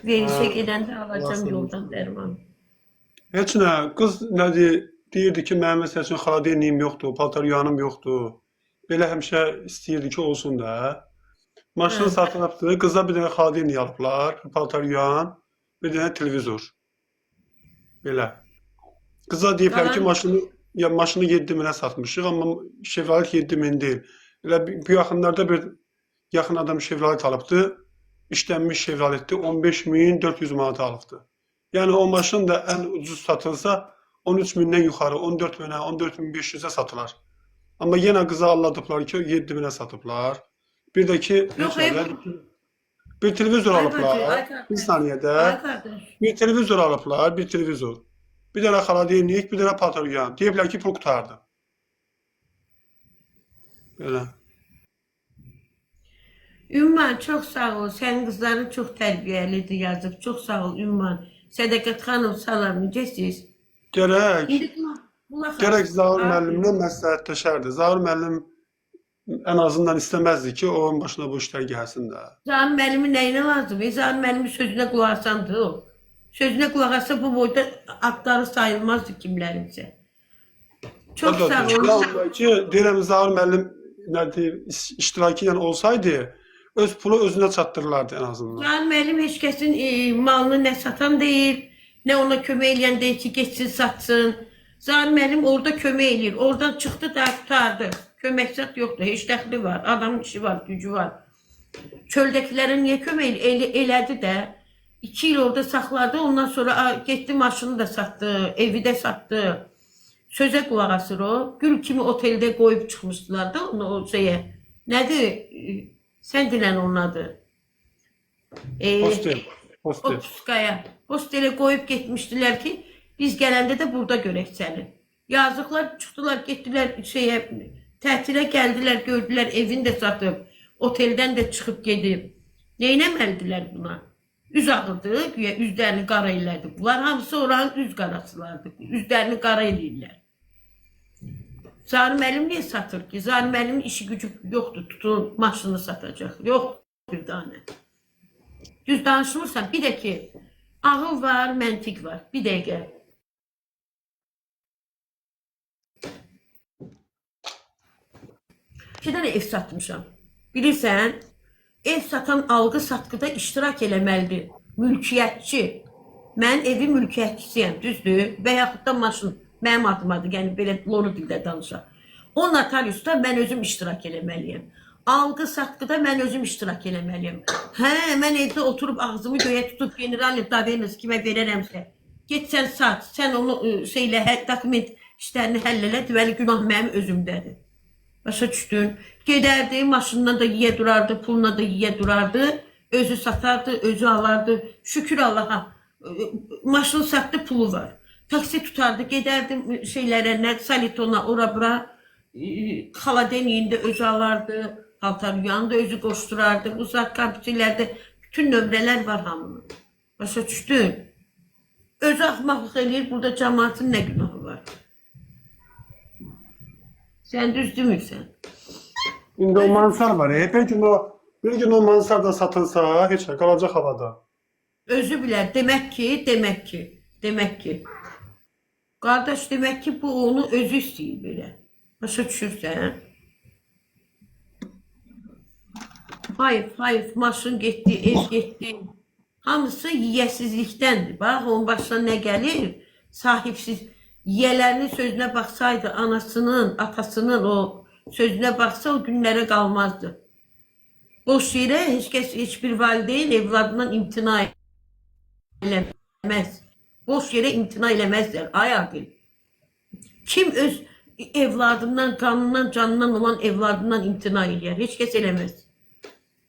Verilişə Ha, gedəndə Allah alacam sağlık. yoldan dərman. Heç nə, qız nədir, deyirdi ki, mənim məsəl üçün xaladenliyim yoxdur, paltaryuyanım yoxdur. Belə həmişə istəyirdi ki, olsun da. Maşını Hə. satıbdı, qıza bir dənə xaladenliyi alıblar, paltaryuyan, bir dənə televizor. Belə. Qıza deyiblər ki, Qalan maşını 7 minə satmışıq, amma Chevrolet 7 min deyil. Elə bu yaxınlarda bir yaxın adam Chevrolet alıbdı. İşlənmiş Chevrolet'ti 15.400 manata alıbdı. Yəni o maşın da ən ucuz satılsa 13 mindən yuxarı 14 minə, 14.500-ə satılar. Amma yenə qıza alladıblar ki, 7 minə satıblar. Bir də ki, yox, heç nə də bir televizor ay bacı, alıblar. ay Bir qardaş, saniyədə ay qardaş. bir televizor alıblar, bir televizor. Bir dənə xaladenlik, bir dənə paltaryan. Deyiblər ki, pul qurtardı. Belə. Ümman çox sağ ol. Sənin qızların çox tərbiyəlidir, yazıb. Çox sağ ol Ümman. Sədaqət xanım, salam, necəsiz? Gərək, İndi qulaq gərək as. Zaur Abi, müəllimlə məsləhətləşərdi. Zaur müəllim ən azından istəməzdi ki, onun başına bu işlər gəlsin də. Zahan müəllimin nəyinə lazım? Zahan müəllimin sözünə qulaq asandı o. Sözünə qulaq assa bu boyda adları sayılmazdı kimlərinsə. Çox sağ ol. Yəni ki, deyirəm Zaur müəllim nədir, iştirakı ilə olsaydı, öz pulu özünə çatdırırlardı ən azından. Zahan müəllim heç kəsin malını nə satan deyil, nə ona kömək eləyən deyil ki, geçsin, satsın. Zahan müəllim orada kömək eləyir. Oradan çıxdı da qutardı. Köməksat yoxdur, heç dəxli var. Adamın işi var, gücü var. Çöldəkilərə niyə kömək elədi də? 2 il orada saxladı, ondan sonra getdi maşını da satdı, evi də satdı. Sözə qulaq asır o. Gül kimi oteldə qoyub çıxmışdılar da onu o şeyə. Nədir? Sən dilən onun adı. Hostel, hostel. Otskaya. Hostelə qoyub getmişdilər ki, biz gələndə də burada görək səni. Yazıqlar çıxdılar, getdilər şeyə, təhtilə gəldilər, gördülər, evini də satıb, oteldən də çıxıb gedib. Neynəməlidirlər buna? Üz ağıdı, güya üzlərini qara elədi. Bunlar hamısı oranın üz qarasılardı. Üzlərini qara eləyirlər. Zahr müəllim niyə satır ki? Zahr müəllimin işi gücü yoxdur, tutun maşını satacaq. Yox bir dənə. Düz danışmırsan, bir də ki, ağıl var, məntiq var. Bir dəqiqə. İki dənə ev satmışam. Bilirsən, ev satan alqı-satqıda iştirak eləməlidir. Mülkiyyətçi. Mən evin mülkiyyətçisiyəm, düzdür? Və yaxud da maşın. Mənim adımadır, yəni belə lonu dildə danışaq. O notariusda mən özüm iştirak eləməliyəm. Alqı-satqıda mən özüm iştirak eləməliyəm. Hə, mən evdə oturub ağzımı göyə tutub generalni daveriniz kimə verərəmsə. Get sən sat, sən onu şeylə, dokument işlərini həll elə, deməli günah mənim özümdədir. Başa düşdün? Gedərdi, maşından da yiyə durardı, puluna da yiyə durardı. Özü satardı, özü alardı. Şükür Allaha. Maşını satdı, pulu var. Taksi tutardı, gedərdi şeylərə, nə, Salitona, ora bura. Xaladeniyində özü alardı. Paltaryanı da özü qoşturardı. Bu saat kompüterlərdə bütün nömrələr var hamının. Başa düşdün? Özü axmaqlıq eləyir, burada cəmaatın nə günahı var? Sən düz demirsən. İndi o mansar var. Bir gün o mansar da satılsa, heç nə qalacaq havada. Özü bilər. Demək ki. Qardaş, demək ki, bu onu özü istəyir belə. Başa düşürsən? Hayır, maşın getdi, ev getdi. Hamısı yiyəsizlikdəndir. Bax, onun başına nə gəlir? Sahibsiz. Yiyələrinin sözünə baxsaydı, anasının, atasının o sözünə baxsa, o günlərə qalmazdı. Boş yerə heç bir valideyn evladından imtina eləməz. Boş yerə imtina eləməzlər. Ay aqil. Kim öz evladından, qanından, canından olan evladından imtina eləyər? Heç kəs eləməz.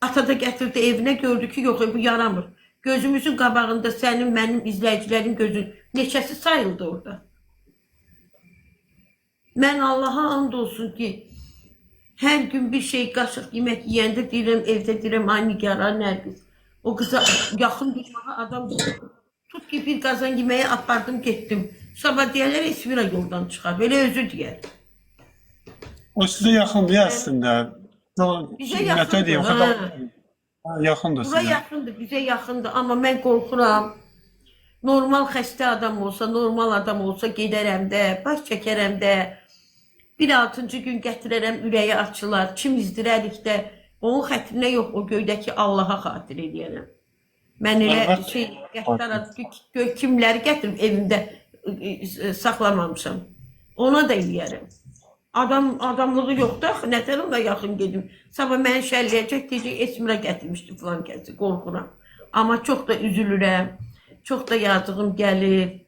Ata da gətirdi evinə, gördü ki, yox, bu yaramır. Gözümüzün qabağında sənin, mənim izləyicilərin gözü neçəsi sayıldı orada. Mən Allaha and olsun ki, hər gün bir şey qaşıq yemək yiyəndə deyirəm, evdə deyirəm, ay Nigara, Nərgiz. O qıza yaxın durmağa adam tut ki, bir qazan yeməyə apardım, getdim. Sabah deyərlər, Esmira yoldan çıxar. Belə özü deyər. O sizə yaxındır əslində. Bizə yaxındır. Ha, yaxındır Bura sizə. yaxındır, bizə yaxındır, amma mən qorxuram. Normal xəstə adam olsa, normal adam olsa gedərəm də, baş çəkərəm də. Bir 6-cı gün gətirərəm, ürəyi açılar. Kim izdirərik də, onun xətrinə yox, o göydəki Allaha xatir edəyərəm. Mən elə Əlbəttə. şey, kimləri gətirib evimdə saxlamamışam. Ona da eləyərəm. Adamlığı yoxdur axı, nətər ona yaxın gedim. Sabah məni şərləyəcək, deyəcək, Esmirə gətirmişdi filan kəsi, qorxuram. Amma çox da üzülürəm, çox da yazığım gəlir.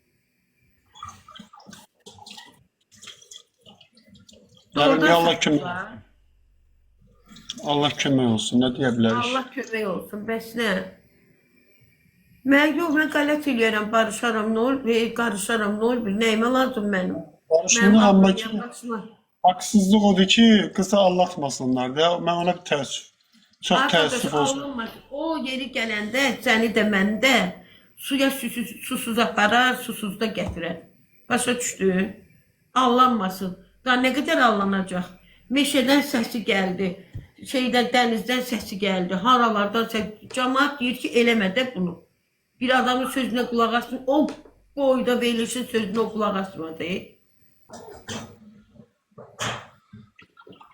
Yəni Allah kömək, satırlar. Allah kömək olsun. Nə deyə bilərik? Allah kömək olsun, bəs nə? Mən yox, mən qələt eləyərəm, barışaram, nə olur, qarışaram, nə olur, nəyimə lazım mənim? Barışmını amma ki, başıma. haqsızlıq odur ki, qızı aldatmasınlar da. Mən ona bir təəssüf. Çox Arkadaş, təəssüf olsun. alınmaz. O yeri gələndə səni də məni də suya susuz aparar, susuz da gətirər. Başa düşdü? Allanmasın. Daha nə qədər allanacaq? Meşədən səsi gəldi. Şeydən, dənizdən səsi gəldi. Haralardan səsi. Cəmaat deyir ki, eləmə də bunu. Bir adamın sözünə qulaq asın. O boyda verilişin sözünə o qulaq asmadı.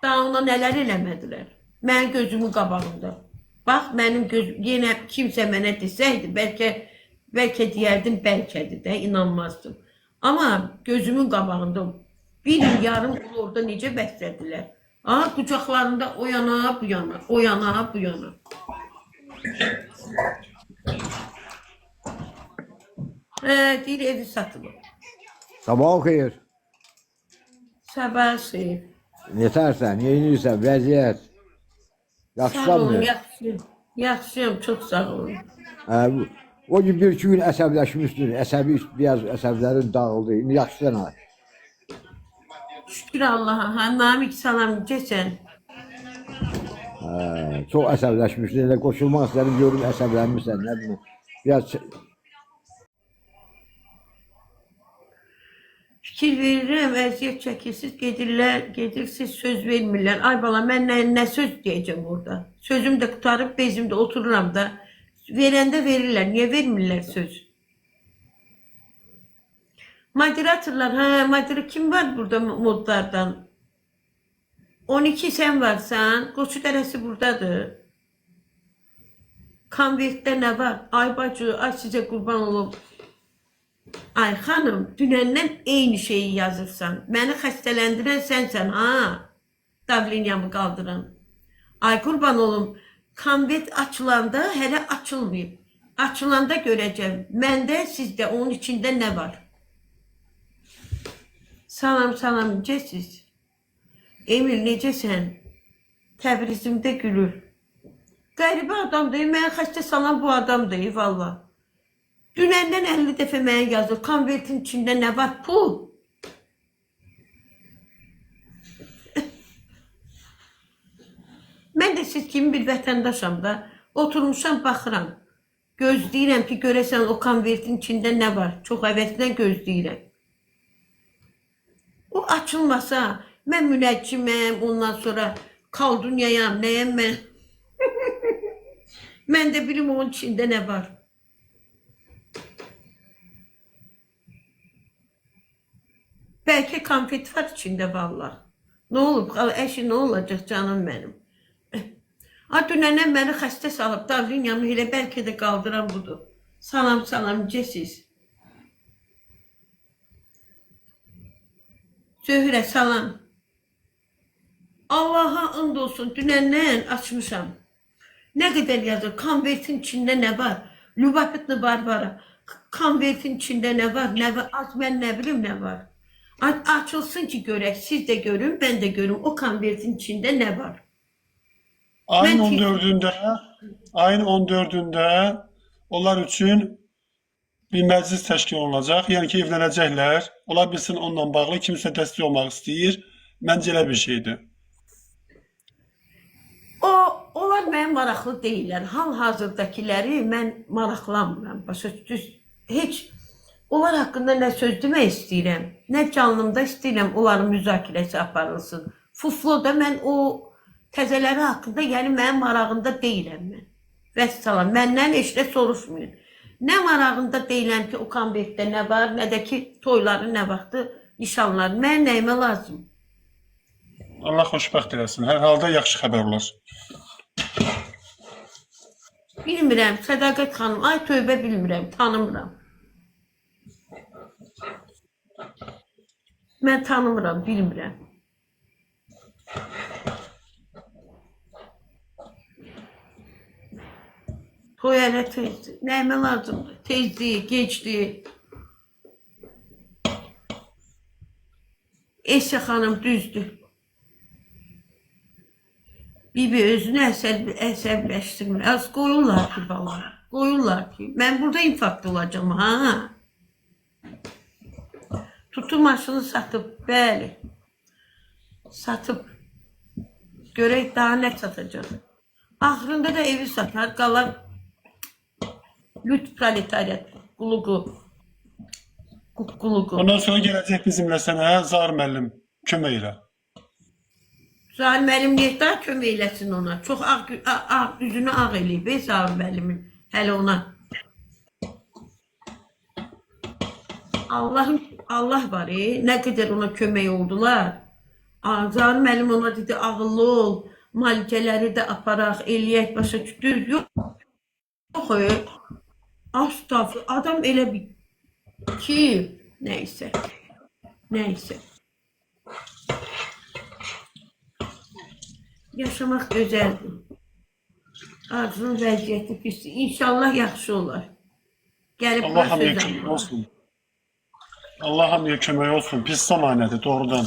Daha ona nələr eləmədilər. Mənim gözümün qabağında. Bax, mənim gözüm, yenə kimsə mənə desəydi, bəlkə deyərdim, bəlkədir də, inanmazdım. Amma gözümün qabağında bir il yarım orada necə bəslədilər. Aha, qucaqlarında o yana, bu yana, o yana, bu yana. Deyir, evi satılır. Sabah xeyir. Sabah xeyir. Nətərsən, yeyinirsən, vəziyyət. Sağ olun, Yaxşısanmı? yaxşıyım. Yaxşıyım, çox sağ olun. O gün bir-iki gün əsəbləşmişdin, biraz əsəblərin dağıldı. İndi yaxşısan ha. Şükür Allah'a. Ha, Namik salam, necəsən? Çox əsəbləşmişdin, elə qoşulmaq istədim, görüm əsəblənmirsən, nə bilim. Biraz Fikir verirəm, əziyyət çəkirsiniz, gedirsiniz, söz vermirlər. Ay bala, mən nə söz deyəcəm orada? Sözüm də qutarıb, bezimdə otururam da. Verəndə verirlər, niyə vermirlər söz? Moderatorlar, moderator kim var burada modlardan? 12 sen varsan, Qoçu dərəsi buradadır. Konvertdə nə var? Ay bacı, ay sizə qurban olum. Ay xanım, dünəndən eyni şeyi yazırsan. Məni xəstələndirən sənsən, ha? Davlinyamı qaldıran. Ay qurban olum, konvert açılanda hələ açılmayıb. Açılanda görəcəm. Məndə, sizdə, onun içində nə var? Salam, salam, necəsiz? Emil, necəsən? Təbrizimdə gülür. Qəribə adamdır, mənə xəstə salan bu adamdır, valla. Dünəndən 50 dəfə mənə yazır, konvertin içində nə var? Pul. Mən də siz kimi bir vətəndaşam da, oturmuşam, baxıram. Gözləyirəm ki, görəsən o konvertin içində nə var? Çox həvəslə gözləyirəm. O açılmasa, mən münəcciməm, ondan sonra kaldunyayam, nəyəm mən? Mən də bilim onun içində nə var? Bəlkə konfet var içində valla. Nə olub? Əşi, nə olacaq canım mənim? Dünənə məni xəstə salıb, davlinyamı elə bəlkə də qaldıran budur. Salam, salam, necəsiz? Zöhrə, salam. Allaha and olsun, dünəndən açmışam. Nə qədər yazır, konvertin içində nə var? Lübapıtlı Barbara, konvertin içində nə var? Az mən nə bilim nə var? Açılsın ki görək, siz də görün, mən də görüm, o konvertin içində nə var? Ayın 14-də onlar üçün bir məclis təşkil olunacaq. Yəni ki, evlənəcəklər. Ola bilsin onunla bağlı kimsə dəstək olmaq istəyir. Məncə elə bir şeydir. Onlar mənim maraqlı deyirlər. Hal-hazırdakiləri mən maraqlanmıram. Başa düz, heç onlar haqqında nə söz demək istəyirəm, nə canlımda istəyirəm onların müzakirəsi aparılsın. Fufloda mən o təzələri haqqında, yəni mənim marağımda deyiləm mən. Vəssalam, məndən heç də soruşmayın. Nə marağında deyiləm ki, Okan Beydə nə var, nə də ki, toyları nə vaxtı, nişanları. Mən nəyimə lazım? Allah xoşbəxt eləsin. Hər halda yaxşı xəbər olar. Bilmirəm, Sədaqət xanım, ay tövbə bilmirəm, tanımıram. Mən tanımıram, bilmirəm. Toy hələ tezdir. Nəyimə lazımdır? Tezdir, gecdir. Eşə xanım düzdür. Bibi özünü əsəbləşdirmir. Az qoyurlar ki, bala. Qoyurlar ki. Mən burada infarkt olacağım, ha? Tutu maşını satıb, bəli. Satıb. Görək daha nə satacaq. Axırında da evi satar, qalar lüt proletariat, quluqu. Quluqu. Ondan sonra gələcək bizimlə sənə Zahir müəllim kömək elə. Zahir müəllim niyə daha kömək eləsin ona? Çox üzünü ağ eləyib, Zahir müəllimin hələ ona. Allah var, nə qədər ona kömək oldular. Zahir müəllim ona dedi, ağıllı ol, malikələri də aparaq, eləyək, başa düz yox. Yox, astagfir, adam elə bir ki, nəysə. Nəysə. Yaşamaq gözəldir. Arzunun vəziyyəti pisdir. İnşallah yaxşı olar. Gəlib Allah hamıya kömək olsun. Allah hamıya kömək olsun. Pis zamanədir, doğrudan.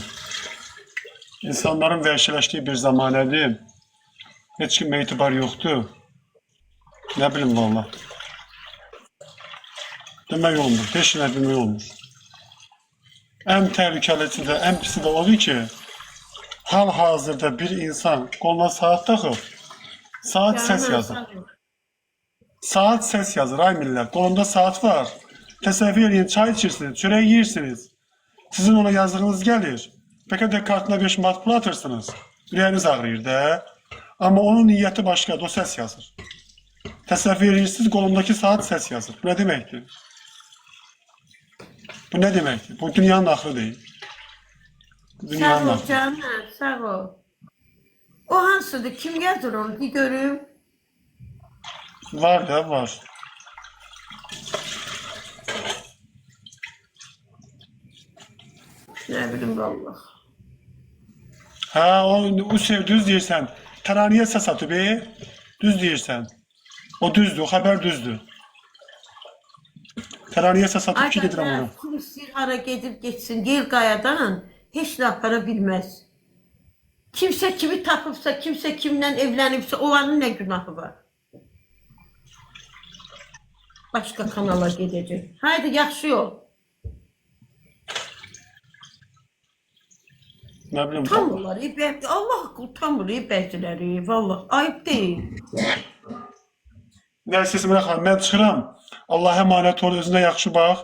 İnsanların vəhşiləşdiyi bir zamanədir. Heç kimə etibar yoxdur. Nə bilim valla. Demək olmur, heç nə demək olmur. Ən təhlükəlisi də, ən pisi də odur ki, hal-hazırda bir insan qoluna saat taxıb, saat səs yazır. Saat səs yazır, ay millət. Qolunda saat var. Təsəvvür edin, çay içirsiniz, çörək yeyirsiniz. Sizin ona yazdığınız gəlir. Bəlkə də kartına 5 manat pul atırsınız. Ürəyiniz ağrıyır da. Amma onun niyyəti başqadır, o səs yazır. Təsəvvür edirsiniz, qolundakı saat səs yazır. Bu nə deməkdir? Bu nə deməkdir? Bu dünyanın axırı deyil. Sağ ol canım, sağ ol. O hansıdır? Kim yazır onu? Bir görüm. Var ya, var. Ne bileyim vallahi. Ha, o şey düz deyirsən. Təraniyə səs atıb, düz deyirsən. O düzdür, o xəbər düzdür. Təraniyə səs atıb ki, gedirəm ona. Kim istəyir hara gedib geçsin, yer qayadan heç nə apara bilməz. Kimsə kimi tapıbsa, kimsə kimlə evlənibsə, olanın nə günahı var? Başqa kanala gedəcək. Haydi, yaxşı yol. Nə bilim. Utanmırlar, Allah utanmır bəziləri, vallahi ayıb deyil. Nəysə, Simrə xanım, mən çıxıram. Allah əmanət ol, özünə yaxşı bax.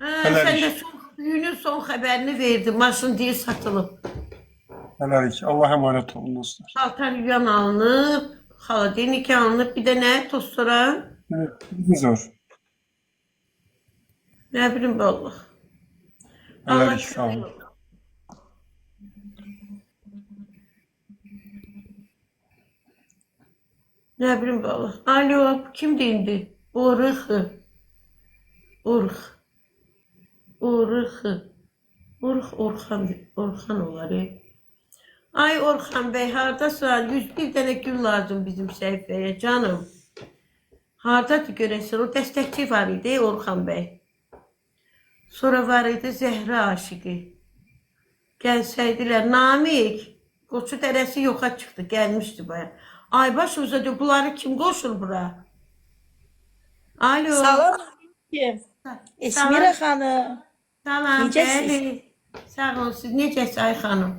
Sən də düyünün son xəbərini verdin, maşın deyil satılıb. Hələlik, Allah əmanət olun dostlar. Paltar yuyan alınıb, xaladenik alınıb, bir də nə, tostoran? Televizor. Nə bilim vallahi. Hələlik, sağ olun. Nə bilim vallahi. Alo, kim deyildi? Orx. Orxan olar. Ay Orxan bəy, hardasan? 101 dənə gül lazım bizim səhifəyə, canım. Hardadır görəsən? O dəstəkçi var idi, Orxan bəy. Sonra var idi Zəhra aşıqı. Gəlsəydilər, Namik. Qoçu dərəsi yoxa çıxdı, gəlmişdi baya. Ay başımıza diyor, bunları kim qoşur bura? Alo. Salam aleyküm. Esmira xanım. Salam, Necəsiz? bəli. Sağ olun, siz necəsiz Ay xanım?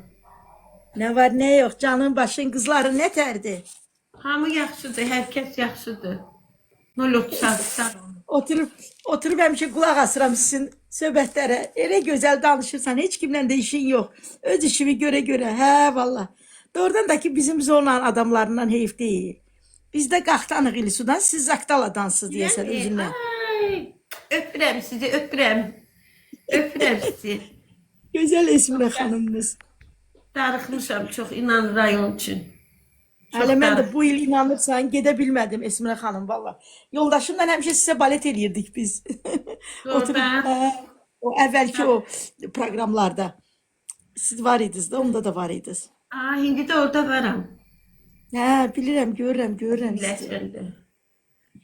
Nə var, nə yox, canın başın qızları nə tərdi? Hamı yaxşıdır, hər kəs yaxşıdır. Nolot sağ olun. Oturub həmişə qulaq asıram sizin söhbətlərə. Elə gözəl danışırsan, heç kimlə də işin yox. Öz işimi görə, hə valla. Doğrudan da ki bizim zonan adamlarından heyif deyil. Biz də qaxtanıq İlisudan, siz Zaktaladanız deyəsən Yəni, özündən. ay, öpürəm sizi, öpürəm. Öpürəm sizi. Gözəl Esmirə xanımımız. Darıxmışam çox, inan rayon üçün. Çox Hələ mən də darıq. bu il inanırsan gedə bilmədim Esmirə xanım valla. Yoldaşımla həmişə sizə balet eləyirdik biz. Oturub Doğrudan. o əvvəlki o proqramlarda. Siz var idiniz də, onda da var idiniz. Aa, indi də orada varam. Hə, bilirəm, görürəm sizi. Biləsəndə.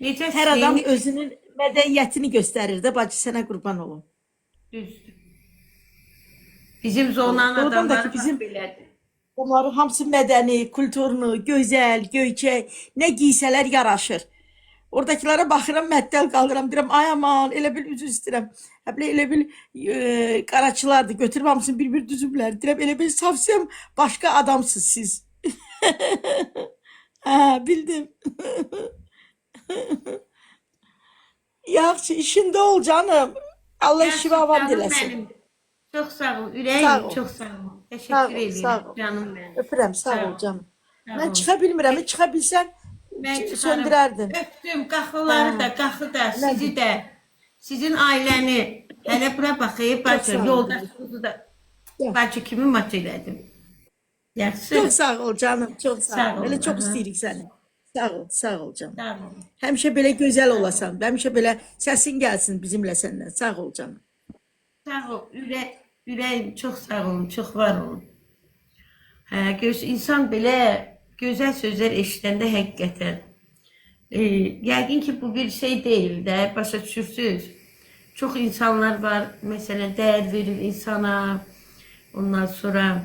Necə Hər adam Hüseyin? özünün mədəniyyətini göstərir də, bacı sənə qurban olum. Düzdür. Bizim zonanın Doğrudan da adamları ki, bizim- belədir. Onların hamısı mədəni, kulturlu, gözəl, göyçək, nə giysələr yaraşır. Oradakilara baxıram, məttəl qalıram, deyirəm, ay aman, elə bil üzr istəyirəm. Həblə elə bil qaraçılardır, götürüb hamısını bir-bir düzüblər. Deyirəm, elə bil savsiyəm, başqa adamsınız siz. Hə, bildim. Yaxşı, işində ol canım. Allah Yaxşı, şifavan canım diləsin. mənim. Çox sağ ol, Sağ ürəyim ol. çox sağ ol. Sağ Təşəkkür ol, sağ edirəm ol. canım mənim. Öpürəm, sağ Sağ ol ol. canım. Sağ Mən ol. çıxa bilmirəm, çıxa bilsən Mən çıxarım. söndürərdim. Öpdüm, qaxıları da, qaxı da, sizi də, sizin ailəni. Hələ bura baxayım, sağ bacı, ol. yoldaşınızı da. Yox. Bacı kimi mat elədim. Yaxşı. Çox sağ ol canım, çox sağ Sağ ol. ol, Elə çox aha. istəyirik səni. Sağ ol canım. Sağ ol. Həmişə belə gözəl olasan, həmişə belə səsin gəlsin bizimlə səndən. Sağ ol canım. Sağ ol, ürəyim çox sağ olun, çox var olun. Hə, insan belə gözəl sözlər eşidəndə həqiqətən, yəqin ki bu bir şey deyil də, başa düşürsünüz. Çox insanlar var, məsələn, dəyər verir insana, ondan sonra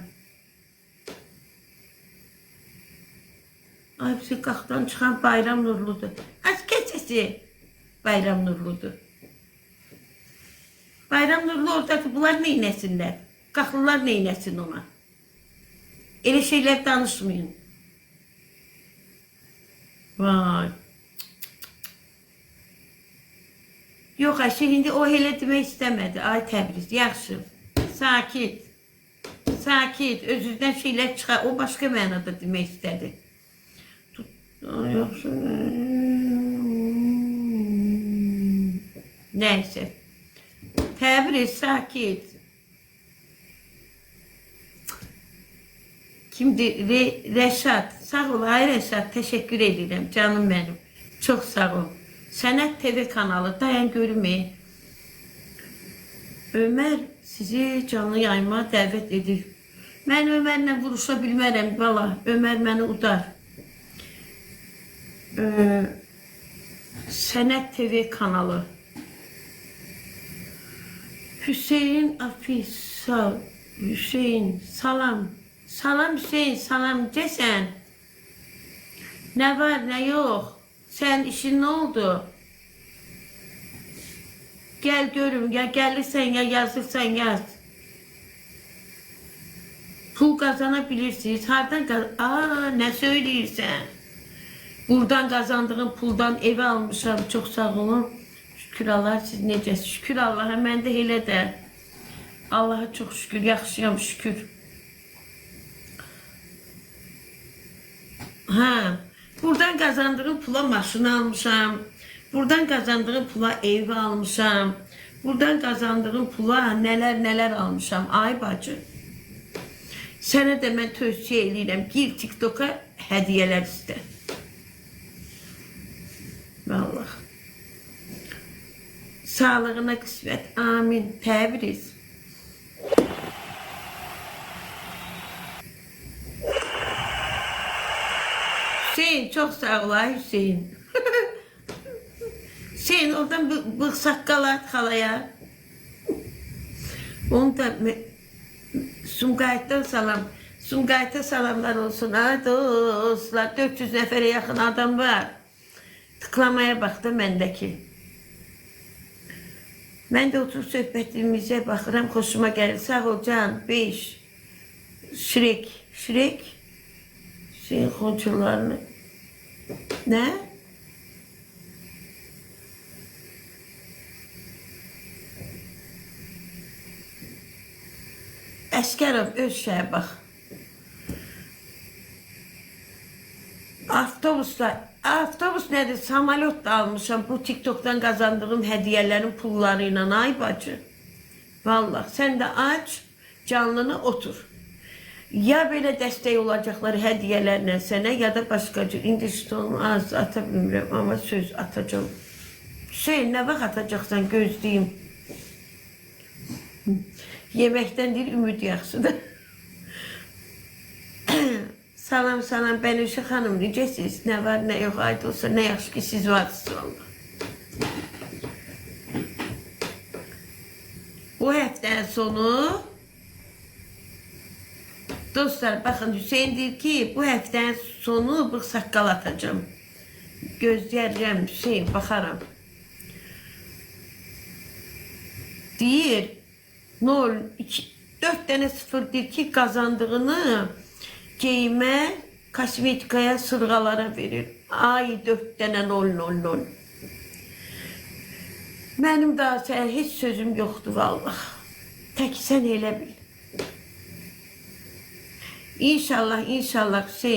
ay, bizi qaxdan çıxan Bayram Nurludur. Az keçəsi Bayram Nurludur. Bayram Nurlu oradadır, bunlar neynəsinlər? Qaxlılar neynəsin ona? Elə şeylər danışmayın. Vay. Yox, Ayşe, indi o elə demək istəmədi. Ay Təbriz, yaxşı. Sakit. Sakit, özündən şeylər çıxar. O başqa mənada demək istədi. Yoxsa... Nəysə. Təbriz, sakit. Kimdir? Rəşad. Sağ ol, ay Rəşad. Təşəkkür edirəm, canım mənim. Çox sağ ol. Sənət TV kanalı, dayan görüm. Ömər sizi canlı yayıma dəvət edir. Mən Ömərlə vuruşa bilmərəm, valla. Ömər məni udar. Sənət TV kanalı. Hüseyin Afisal. Hüseyin, salam. Salam Hüseyin, salam desən. Nə var, nə yox? Sən işin nə oldu? Gəl görüm, ya gəlirsən, ya yazırsan, yaz. Pul qazanabilirsiniz. Hardan nə söyləyirsən? Buradan qazandığım puldan evi almışam, çox sağ olun. Şükür Allah, siz necəsiz? Şükür Allaha, mən də elə də. Allaha çox şükür, yaxşıyam, şükür. Ha, buradan qazandığım pula maşını almışam. Buradan qazandığım pula evi almışam. Buradan qazandığım pula nələr almışam. Ay bacı. Sənə də mən tövsiyə edirəm. Gir TikToka hədiyyələr istə. Vallahi. Sağlığına qismət. Amin. Təbriz. Hüseyin, çok sağ ol ay Hüseyin. Hüseyin oradan bığ saqqal at xalaya. Onu da Sumqayıtdan salam. Sumqayıta salamlar olsun. Ay dostlar, 400 nəfərə yaxın adam var. Tıklamaya bax da məndəki. Mən də oturub söhbətimizə baxıram, xoşuma gəlir. Sağ ol can, 5. Şirek. Hüseyin Xonçularını. Nə? Əskərov öz şəhə bax. Avtobusda Avtobus nədir? Samolyot da almışam. Bu TikTok'dan kazandığım hediyelerin pullarıyla ay bacı. Vallahi sen de aç, canlını otur. Ya böyle destek olacakları hediyelerle sana ya da başkacı. İndi işte onu az ata bilmirəm ama söz atacağım. Hüseyin ne vaxt atacaksan gözleyeyim. Yemekten değil ümid yaxşıdır. Salam salam Bənövşə xanım, necəsiniz? Nə var, nə yox, ayd olsa, nə yaxşı ki siz varsınız valla. Bu həftənin sonu dostlar baxın Hüseyin deyir ki bu həftənin sonu bığ saqqal atacağım. Gözləyəcəm Hüseyin, baxaram. Deyir 0, 2, 4 dənə 0 deyir ki kazandığını geyime, kosmetikaya, sırğalara verir. Ay 4 dənə 000. Mənim daha sənə heç sözüm yoxdur vallahi. Tək sən elə bil. İnşallah, inşallah Hüseyin.